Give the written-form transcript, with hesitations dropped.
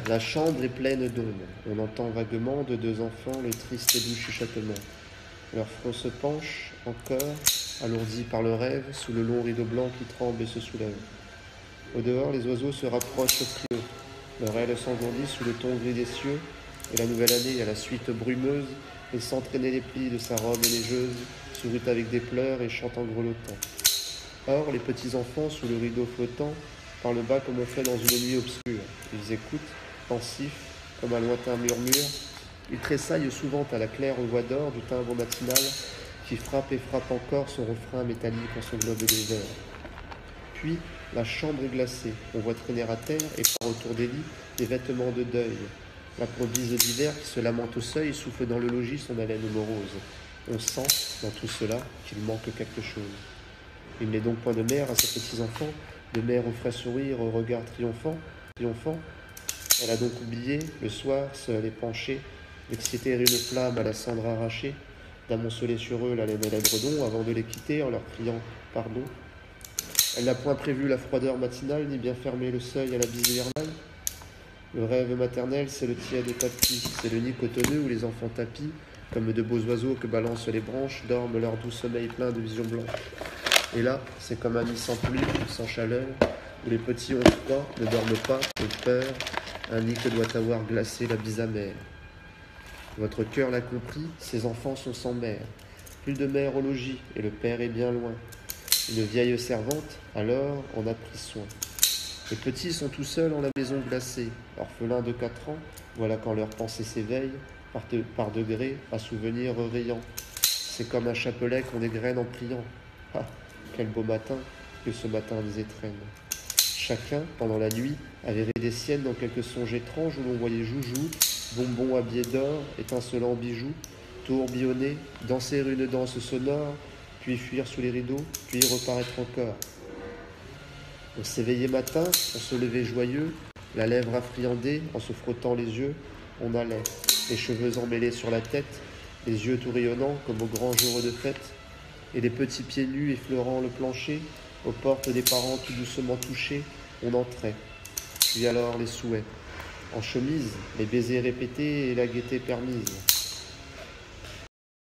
La chambre est pleine d'ombre. On entend vaguement de deux enfants le triste et doux chuchotement. Leur front se penche, encore, alourdi par le rêve, sous le long rideau blanc qui tremble et se soulève. Au dehors, les oiseaux se rapprochent au trio. Leur aile s'engourdit sous le ton gris des cieux, et la nouvelle année, à la suite brumeuse, laisse entraîner les plis de sa robe neigeuse, sourit avec des pleurs et chante en grelottant. Or, les petits enfants, sous le rideau flottant, parlent bas comme on fait dans une nuit obscure. Ils écoutent, pensifs, comme un lointain murmure. Ils tressaillent souvent à la claire voix d'or du timbre matinal qui frappe et frappe encore son refrain métallique en son globe désert. Puis, la chambre est glacée. On voit traîner à terre et par autour des lits des vêtements de deuil. La brise d'hiver qui se lamente au seuil souffle dans le logis son haleine morose. On sent, dans tout cela, qu'il manque quelque chose. Il n'est donc point de mère à ses petits-enfants, de mère au frais sourire, au regard triomphant. Elle a donc oublié, le soir, seule et penchée, d'exciter une flamme à la cendre arrachée, d'amonceler sur eux la laine et l'edredon avant de les quitter en leur criant « pardon ». Elle n'a point prévu la froideur matinale, ni bien fermé le seuil à la bise hivernale. Le rêve maternel, c'est le tiède tapis, c'est le nid cotonneux où les enfants tapis, comme de beaux oiseaux que balancent les branches, dorment leur doux sommeil plein de visions blanches. Et là, c'est comme un nid sans pluie, sans chaleur, où les petits ont froid, ne dorment pas, ont peur, un nid que doit avoir glacé la bise amère. Votre cœur l'a compris, ces enfants sont sans mère. Plus de mère au logis, et le père est bien loin. Une vieille servante, alors, en a pris soin. Les petits sont tout seuls en la maison glacée. Orphelins de 4 ans, voilà quand leur pensée s'éveille, par degrés, à souvenirs riants. C'est comme un chapelet qu'on égrène en priant. Ah, quel beau matin que ce matin des étrennes. Chacun, pendant la nuit, avait rêvé des siennes dans quelques songes étranges où l'on voyait Joujou, bonbons habillés d'or, étincelants bijoux, tourbillonner, danser une danse sonore, puis fuir sous les rideaux, puis reparaître encore. On s'éveillait matin, on se levait joyeux, la lèvre affriandée, en se frottant les yeux, on allait, les cheveux emmêlés sur la tête, les yeux tout rayonnants comme au grand jour de fête, et les petits pieds nus effleurant le plancher, aux portes des parents tout doucement touchés, on entrait. Puis alors les souhaits. En chemise, les baisers répétés et la gaieté permise.